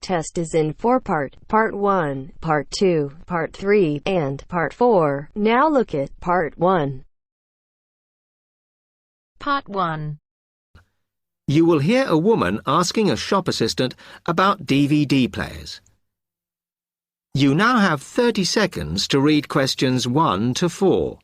test is in 4-part, Part 1, Part 2, Part 3, and Part 4. Now look at Part 1. Part 1. You will hear a woman asking a shop assistant about DVD players. You now have 30 seconds to read questions 1 to 4.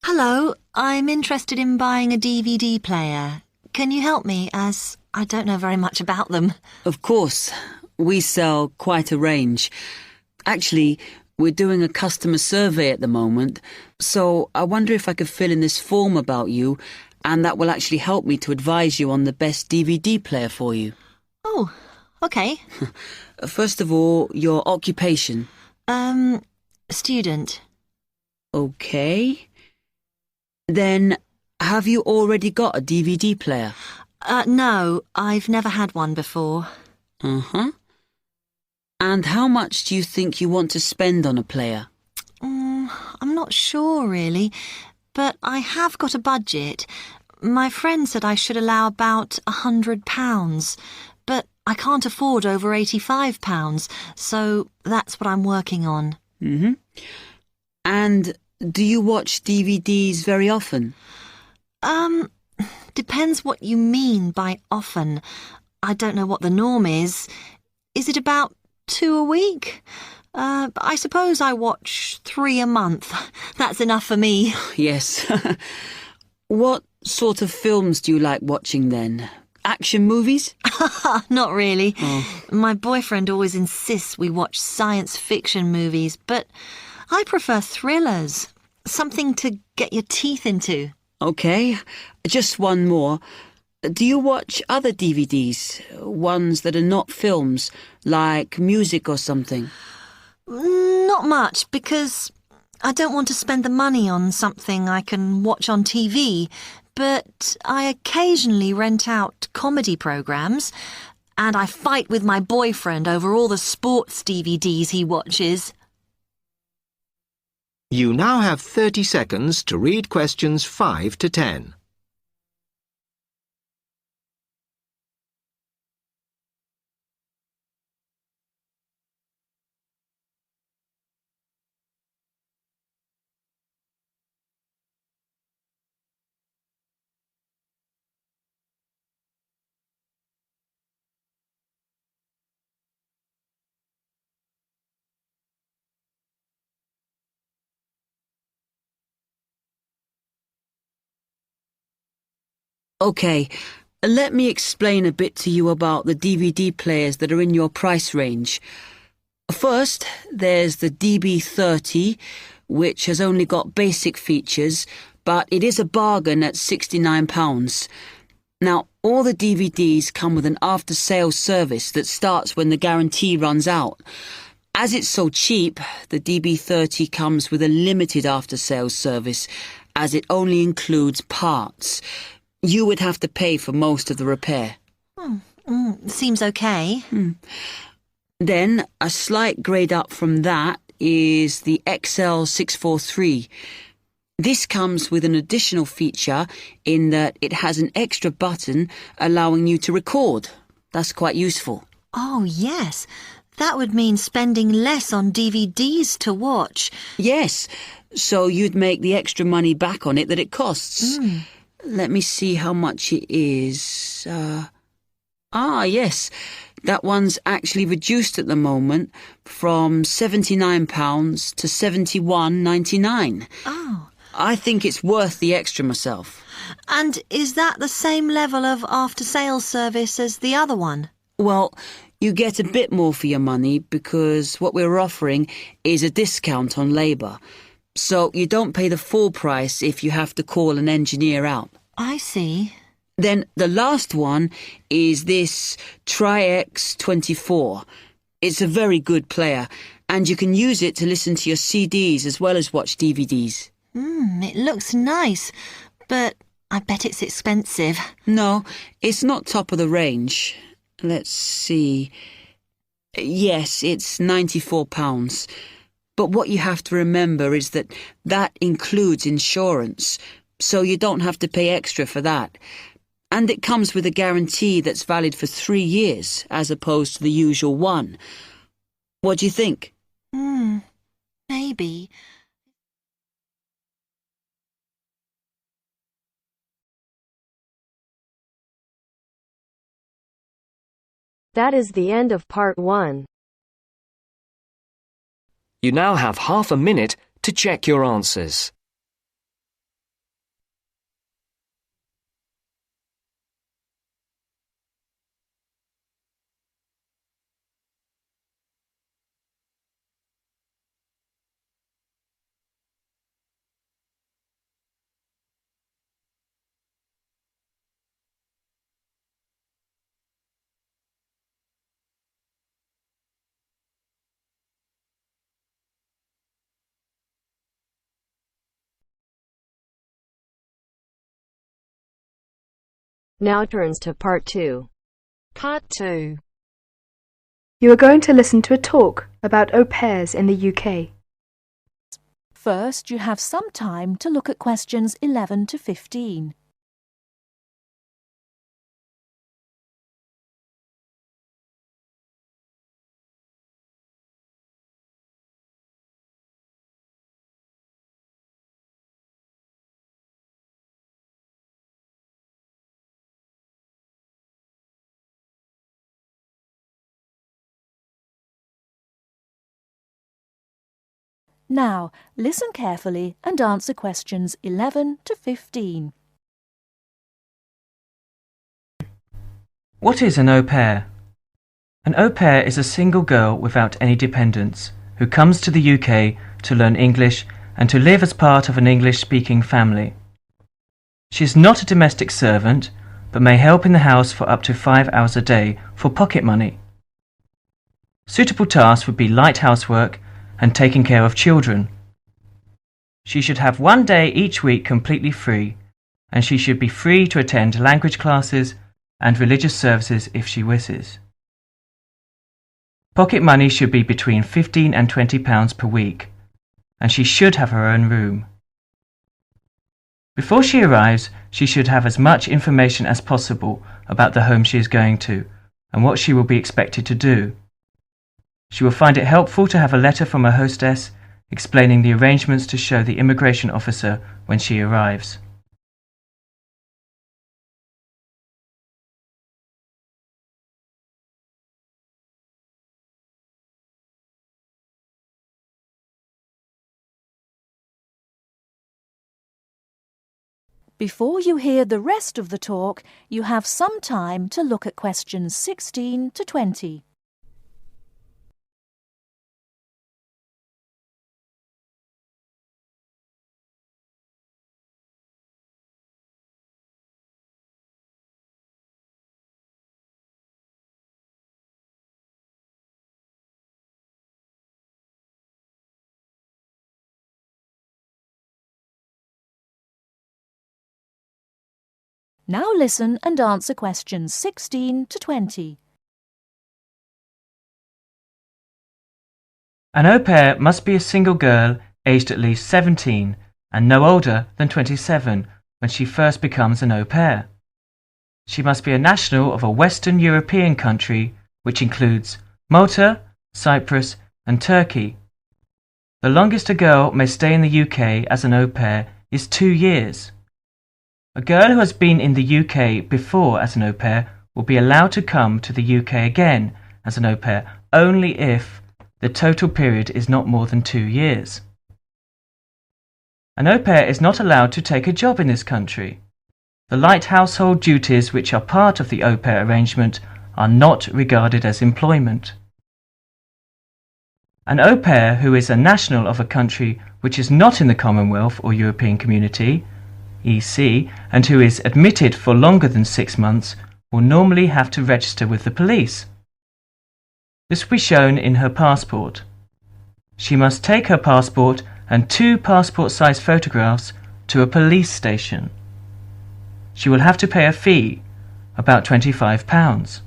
Hello, I'm interested in buying a DVD player. Can you help me, as I don't know very much about them? Of course. We sell quite a range. Actually, we're doing a customer survey at the moment, so I wonder if I could fill in this form about you, and that will actually help me to advise you on the best DVD player for you. Oh, okay. First of all, your occupation. Student. Okay. Then, have you already got a DVD player? No, I've never had one before. Uh-huh. And how much do you think you want to spend on a player? I'm not sure, really, but I have got a budget. My friend said I should allow about £100, but I can't afford over £85, so that's what I'm working on. Mm-hmm. And do you watch DVDs very often? Depends what you mean by often. I don't know what the norm is. Is it about 2 a week? I suppose I watch 3 a month. That's enough for me. Yes. What sort of films do you like watching then? Action movies? Not really. Oh. My boyfriend always insists we watch science fiction movies, but I prefer thrillers. Something to get your teeth into. Okay, just one more. Do you watch other DVDs? Ones that are not films, like music or something? Not much, because I don't want to spend the money on something I can watch on TV, but I occasionally rent out comedy programs, and I fight with my boyfriend over all the sports DVDs he watches. You now have 30 seconds to read questions 5 to 10. Okay, let me explain a bit to you about the DVD players that are in your price range. First, there's the DB30, which has only got basic features, but it is a bargain at £69. Now, all the DVDs come with an after-sales service that starts when the guarantee runs out. As it's so cheap, the DB30 comes with a limited after-sales service, as it only includes parts. You would have to pay for most of the repair. Seems okay. Then, a slight grade up from that is the XL643. This comes with an additional feature in that it has an extra button allowing you to record. That's quite useful. Oh, yes. That would mean spending less on DVDs to watch. Yes, so you'd make the extra money back on it that it costs. Let me see how much it is. Yes, that one's actually reduced at the moment from £79 to £71.99. Oh. I think it's worth the extra myself. And is that the same level of after-sales service as the other one? Well, you get a bit more for your money because what we're offering is a discount on labour. So you don't pay the full price if you have to call an engineer out. I see. Then the last one is this Tri-X24. It's a very good player, and you can use it to listen to your CDs as well as watch DVDs. It looks nice, but I bet it's expensive. No, it's not top of the range. Let's see. Yes, it's £94. But what you have to remember is that includes insurance, so you don't have to pay extra for that. And it comes with a guarantee that's valid for 3 years, as opposed to the usual one. What do you think? Maybe. That is the end of part 1. You now have half a minute to check your answers. Now turns to part 2. Part 2. You are going to listen to a talk about au pairs in the UK. First, you have some time to look at questions 11 to 15. Now, listen carefully and answer questions 11 to 15. What is an au pair? An au pair is a single girl without any dependents who comes to the UK to learn English and to live as part of an English-speaking family. She is not a domestic servant, but may help in the house for up to 5 hours a day for pocket money. Suitable tasks would be light housework and taking care of children. She should have 1 day each week completely free, and she should be free to attend language classes and religious services if she wishes. Pocket money should be between £15 and £20 per week, and she should have her own room. Before she arrives, she should have as much information as possible about the home she is going to and what she will be expected to do. She will find it helpful to have a letter from her hostess explaining the arrangements to show the immigration officer when she arrives. Before you hear the rest of the talk, you have some time to look at questions 16 to 20. Now listen and answer questions 16 to 20. An au pair must be a single girl aged at least 17 and no older than 27 when she first becomes an au pair. She must be a national of a Western European country, which includes Malta, Cyprus and Turkey. The longest a girl may stay in the UK as an au pair is 2 years. A girl who has been in the UK before as an au pair will be allowed to come to the UK again as an au pair only if the total period is not more than 2 years. An au pair is not allowed to take a job in this country. The light household duties which are part of the au pair arrangement are not regarded as employment. An au pair who is a national of a country which is not in the Commonwealth or European Community, EC, and who is admitted for longer than 6 months will normally have to register with the police. This will be shown in her passport. She must take her passport and 2 passport-sized photographs to a police station. She will have to pay a fee, about £25.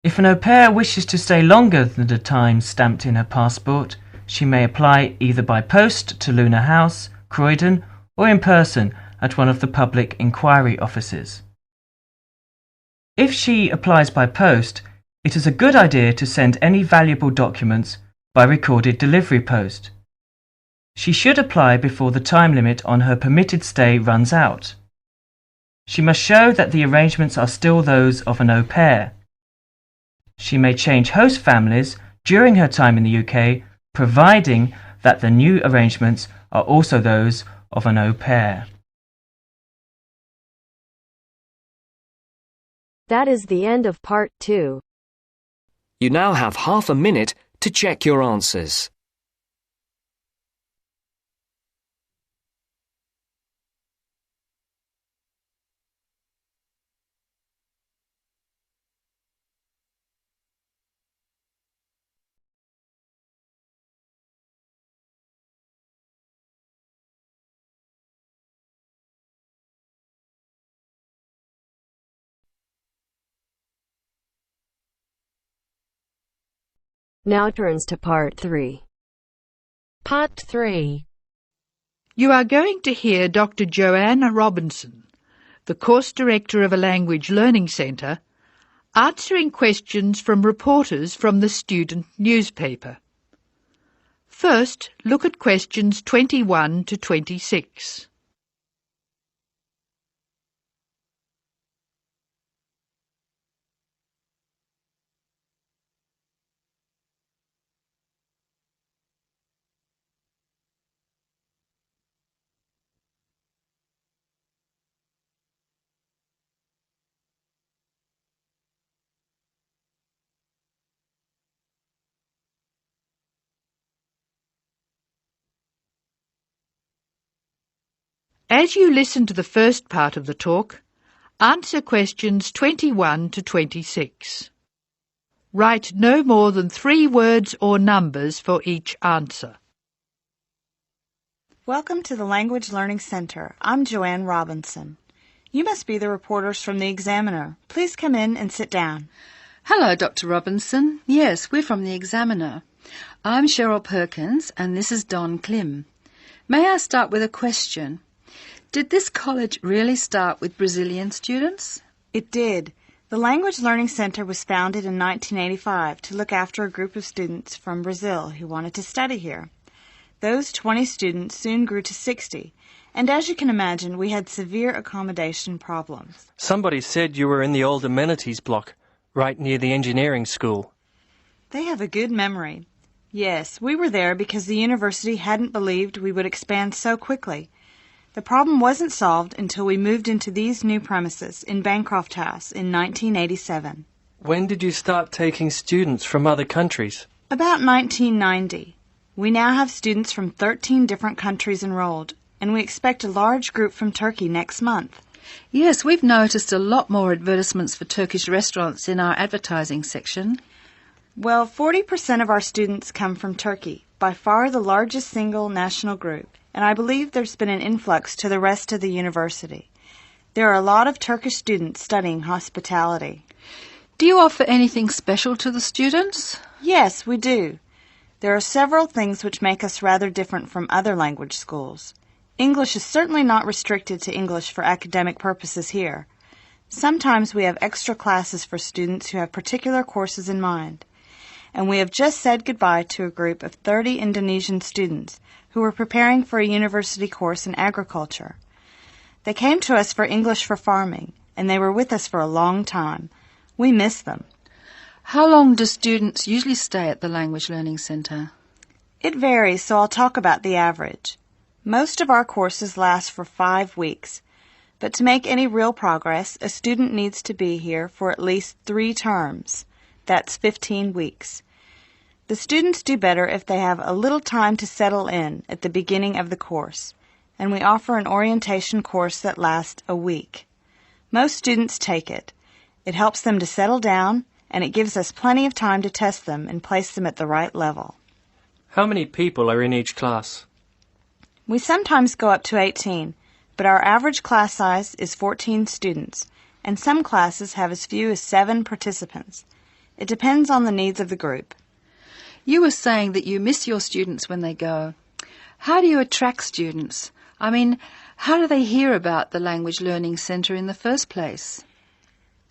If an au pair wishes to stay longer than the time stamped in her passport, she may apply either by post to Luna House, Croydon, or in person at one of the public inquiry offices. If she applies by post, it is a good idea to send any valuable documents by recorded delivery post. She should apply before the time limit on her permitted stay runs out. She must show that the arrangements are still those of an au pair. She may change host families during her time in the UK, providing that the new arrangements are also those of an au pair. That is the end of part 2. You now have half a minute to check your answers. Now turns to part 3. Part 3. You are going to hear Dr. Joanna Robinson, the course director of a language learning centre, answering questions from reporters from the student newspaper. First, look at questions 21 to 26. As you listen to the first part of the talk, answer questions 21 to 26. Write no more than 3 words or numbers for each answer. Welcome to the Language Learning Center. I'm Joanne Robinson. You must be the reporters from the Examiner. Please come in and sit down. Hello, Dr. Robinson. Yes, we're from the Examiner. I'm Cheryl Perkins and this is Don Klim. May I start with a question? Did this college really start with Brazilian students? It did. The Language Learning Center was founded in 1985 to look after a group of students from Brazil who wanted to study here. Those 20 students soon grew to 60, and as you can imagine, we had severe accommodation problems. Somebody said you were in the old amenities block, right near the engineering school. They have a good memory. Yes, we were there because the university hadn't believed we would expand so quickly. The problem wasn't solved until we moved into these new premises in Bancroft House in 1987. When did you start taking students from other countries? About 1990. We now have students from 13 different countries enrolled, and we expect a large group from Turkey next month. Yes, we've noticed a lot more advertisements for Turkish restaurants in our advertising section. Well, 40% of our students come from Turkey, by far the largest single national group, and I believe there's been an influx to the rest of the university. There are a lot of Turkish students studying hospitality. Do you offer anything special to the students? Yes, we do. There are several things which make us rather different from other language schools. English is certainly not restricted to English for academic purposes here. Sometimes we have extra classes for students who have particular courses in mind. And we have just said goodbye to a group of 30 Indonesian students who were preparing for a university course in agriculture. They came to us for English for farming, and they were with us for a long time. We miss them. How long do students usually stay at the Language Learning Center? It varies, so I'll talk about the average. Most of our courses last for 5 weeks, but to make any real progress, a student needs to be here for at least 3 terms. That's 15 weeks. The students do better if they have a little time to settle in at the beginning of the course, and we offer an orientation course that lasts a week. Most students take it. It helps them to settle down, and it gives us plenty of time to test them and place them at the right level. How many people are in each class? We sometimes go up to 18, but our average class size is 14 students, and some classes have as few as 7 participants. It depends on the needs of the group. You were saying that you miss your students when they go. How do you attract students? I mean, how do they hear about the Language Learning Centre in the first place?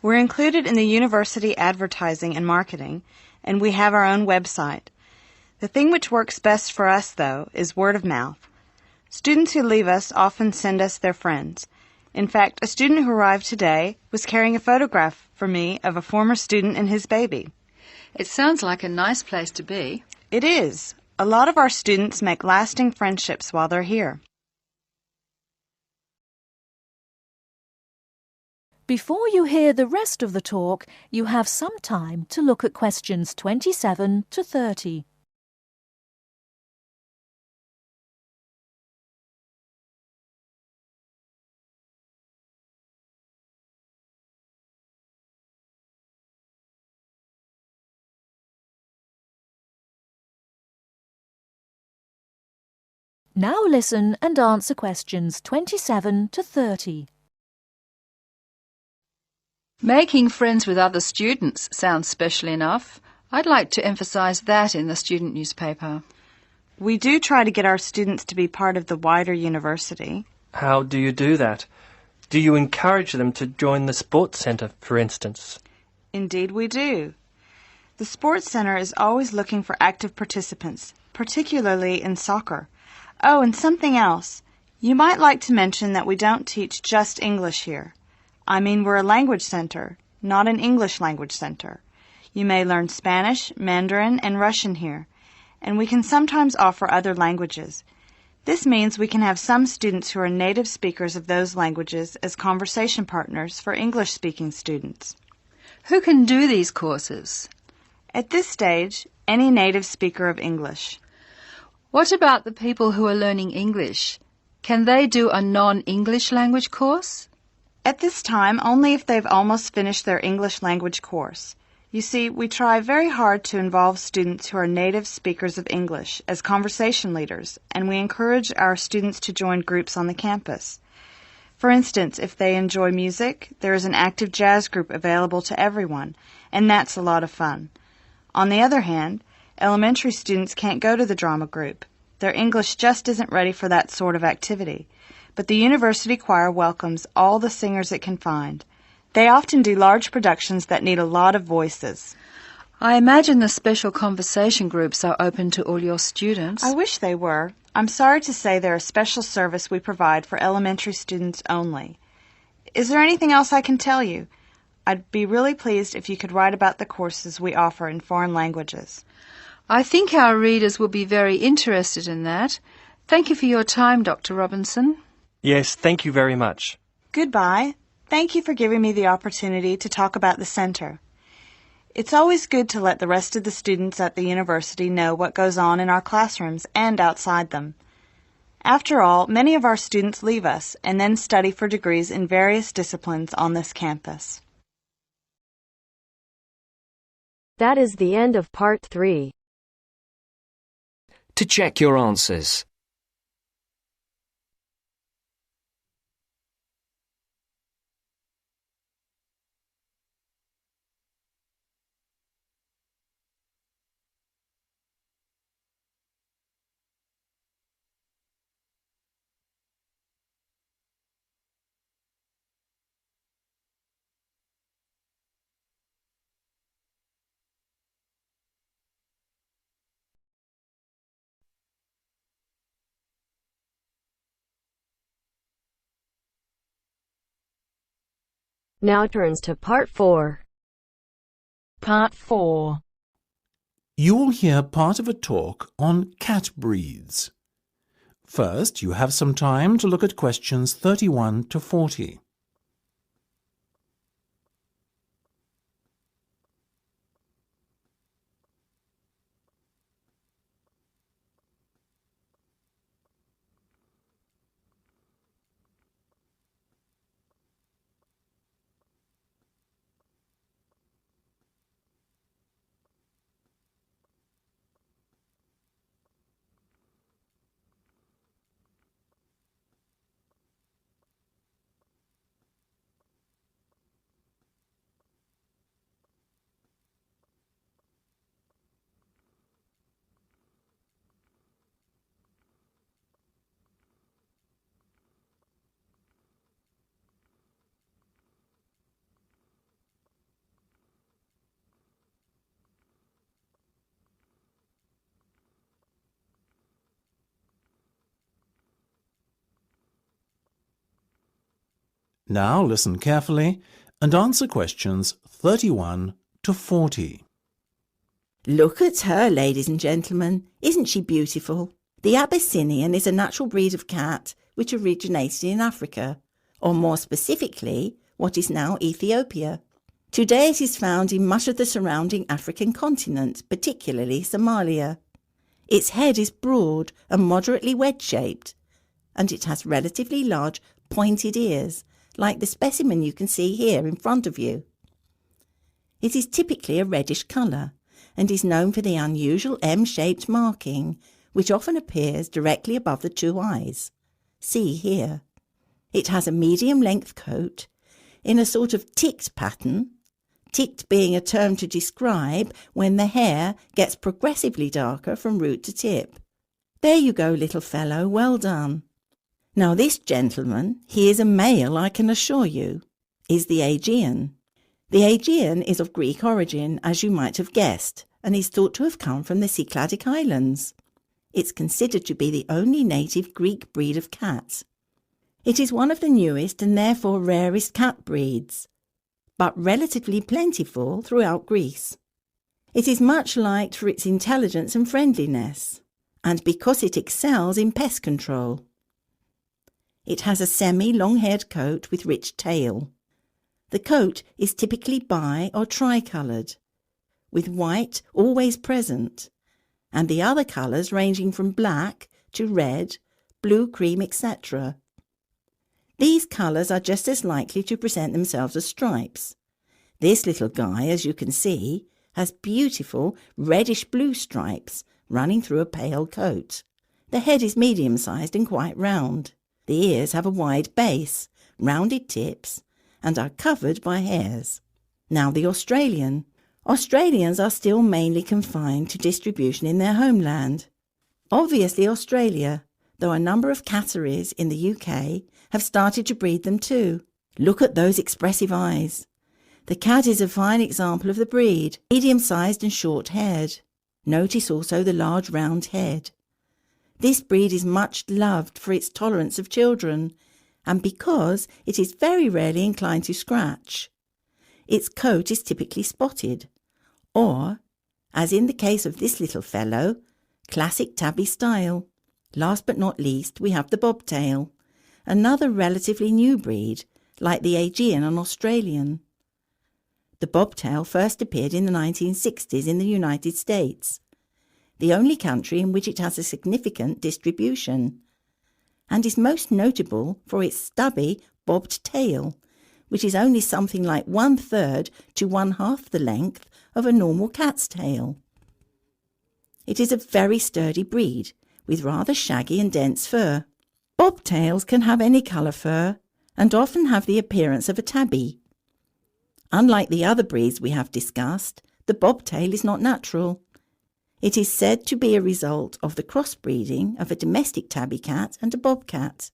We're included in the university advertising and marketing, and we have our own website. The thing which works best for us, though, is word of mouth. Students who leave us often send us their friends. In fact, a student who arrived today was carrying a photograph for me of a former student and his baby. It sounds like a nice place to be. It is. A lot of our students make lasting friendships while they're here. Before you hear the rest of the talk, you have some time to look at questions 27 to 30. Now listen and answer questions 27 to 30. Making friends with other students sounds special enough. I'd like to emphasise that in the student newspaper. We do try to get our students to be part of the wider university. How do you do that? Do you encourage them to join the sports centre, for instance? Indeed we do. The sports centre is always looking for active participants, particularly in soccer. Oh, and something else. You might like to mention that we don't teach just English here. I mean, we're a language center, not an English language center. You may learn Spanish, Mandarin, and Russian here, and we can sometimes offer other languages. This means we can have some students who are native speakers of those languages as conversation partners for English-speaking students. Who can do these courses? At this stage, any native speaker of English. What about the people who are learning English? Can they do a non-English language course? At this time, only if they've almost finished their English language course. You see, we try very hard to involve students who are native speakers of English as conversation leaders, and we encourage our students to join groups on the campus. For instance, if they enjoy music, there is an active jazz group available to everyone, and that's a lot of fun. On the other hand, elementary students can't go to the drama group. Their English just isn't ready for that sort of activity. But the university choir welcomes all the singers it can find. They often do large productions that need a lot of voices. I imagine the special conversation groups are open to all your students. I wish they were. I'm sorry to say they're a special service we provide for elementary students only. Is there anything else I can tell you? I'd be really pleased if you could write about the courses we offer in foreign languages. I think our readers will be very interested in that. Thank you for your time, Dr. Robinson. Yes, thank you very much. Goodbye. Thank you for giving me the opportunity to talk about the center. It's always good to let the rest of the students at the university know what goes on in our classrooms and outside them. After all, many of our students leave us and then study for degrees in various disciplines on this campus. That is the end of part 3. To check your answers. Now turns to part 4. Part 4. You will hear part of a talk on cat breeds. First, you have some time to look at questions 31 to 40. Now listen carefully and answer questions 31 to 40. Look at her, ladies and gentlemen. Isn't she beautiful? The Abyssinian is a natural breed of cat which originated in Africa, or more specifically, what is now Ethiopia. Today it is found in much of the surrounding African continent, particularly Somalia. Its head is broad and moderately wedge-shaped, and it has relatively large pointed ears, like the specimen you can see here in front of you. It is typically a reddish colour and is known for the unusual M-shaped marking, which often appears directly above the two eyes. See here. It has a medium-length coat in a sort of ticked pattern, ticked being a term to describe when the hair gets progressively darker from root to tip. There you go, little fellow, well done. Now this gentleman, he is a male, I can assure you, is the Aegean. The Aegean is of Greek origin, as you might have guessed, and is thought to have come from the Cycladic Islands. It's considered to be the only native Greek breed of cat. It is one of the newest and therefore rarest cat breeds, but relatively plentiful throughout Greece. It is much liked for its intelligence and friendliness, and because it excels in pest control. It has a semi-long-haired coat with rich tail. The coat is typically bi- or tri-coloured, with white always present, and the other colours ranging from black to red, blue, cream, etc. These colours are just as likely to present themselves as stripes. This little guy, as you can see, has beautiful reddish-blue stripes running through a pale coat. The head is medium-sized and quite round. The ears have a wide base, rounded tips, and are covered by hairs. Now the Australian. Australians are still mainly confined to distribution in their homeland. Obviously Australia, though a number of catteries in the UK have started to breed them too. Look at those expressive eyes. The cat is a fine example of the breed, medium-sized and short-haired. Notice also the large round head. This breed is much loved for its tolerance of children, and because it is very rarely inclined to scratch. Its coat is typically spotted, or, as in the case of this little fellow, classic tabby style. Last but not least, we have the bobtail, another relatively new breed, like the Aegean and Australian. The bobtail first appeared in the 1960s in the United States, the only country in which it has a significant distribution, and is most notable for its stubby, bobbed tail, which is only something like 1/3 to 1/2 the length of a normal cat's tail. It is a very sturdy breed, with rather shaggy and dense fur. Bobtails can have any colour fur, and often have the appearance of a tabby. Unlike the other breeds we have discussed, the bobtail is not natural. It is said to be a result of the crossbreeding of a domestic tabby cat and a bobcat.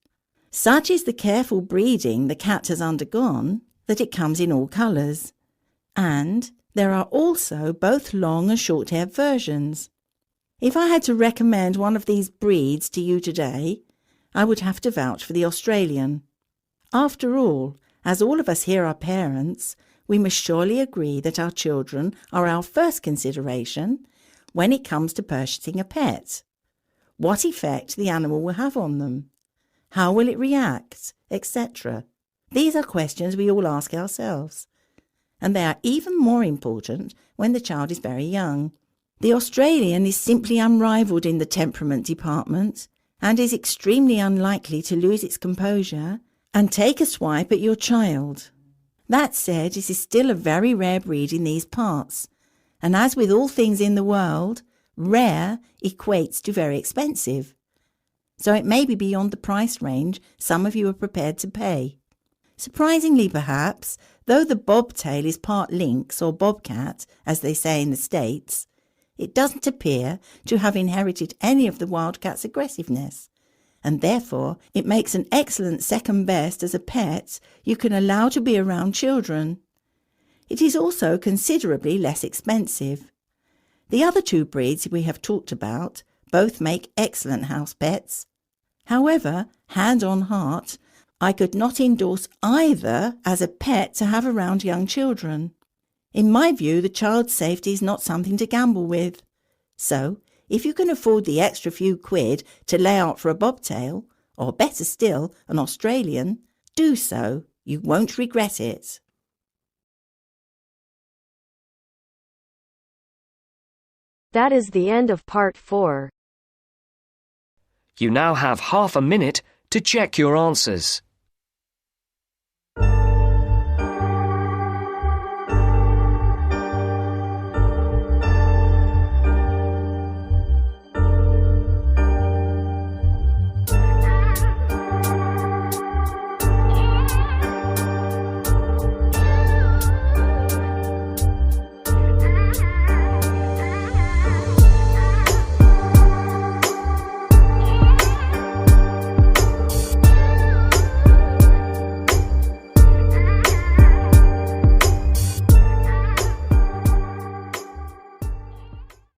Such is the careful breeding the cat has undergone that it comes in all colours, and there are also both long and short-haired versions. If I had to recommend one of these breeds to you today, I would have to vouch for the Australian. After all, as all of us here are parents, we must surely agree that our children are our first consideration when it comes to purchasing a pet. What effect the animal will have on them, how will it react, etc. These are questions we all ask ourselves, and they are even more important when the child is very young. The Australian is simply unrivalled in the temperament department and is extremely unlikely to lose its composure and take a swipe at your child. That said, it is still a very rare breed in these parts, and as with all things in the world, rare equates to very expensive. So it may be beyond the price range some of you are prepared to pay. Surprisingly perhaps, though the bobtail is part lynx or bobcat, as they say in the States, it doesn't appear to have inherited any of the wildcat's aggressiveness, and therefore it makes an excellent second best as a pet you can allow to be around children. It is also considerably less expensive. The other two breeds we have talked about both make excellent house pets. However, hand on heart, I could not endorse either as a pet to have around young children. In my view, the child's safety is not something to gamble with. So, if you can afford the extra few quid to lay out for a bobtail, or better still, an Australian, do so. You won't regret it. That is the end of part 4. You now have half a minute to check your answers.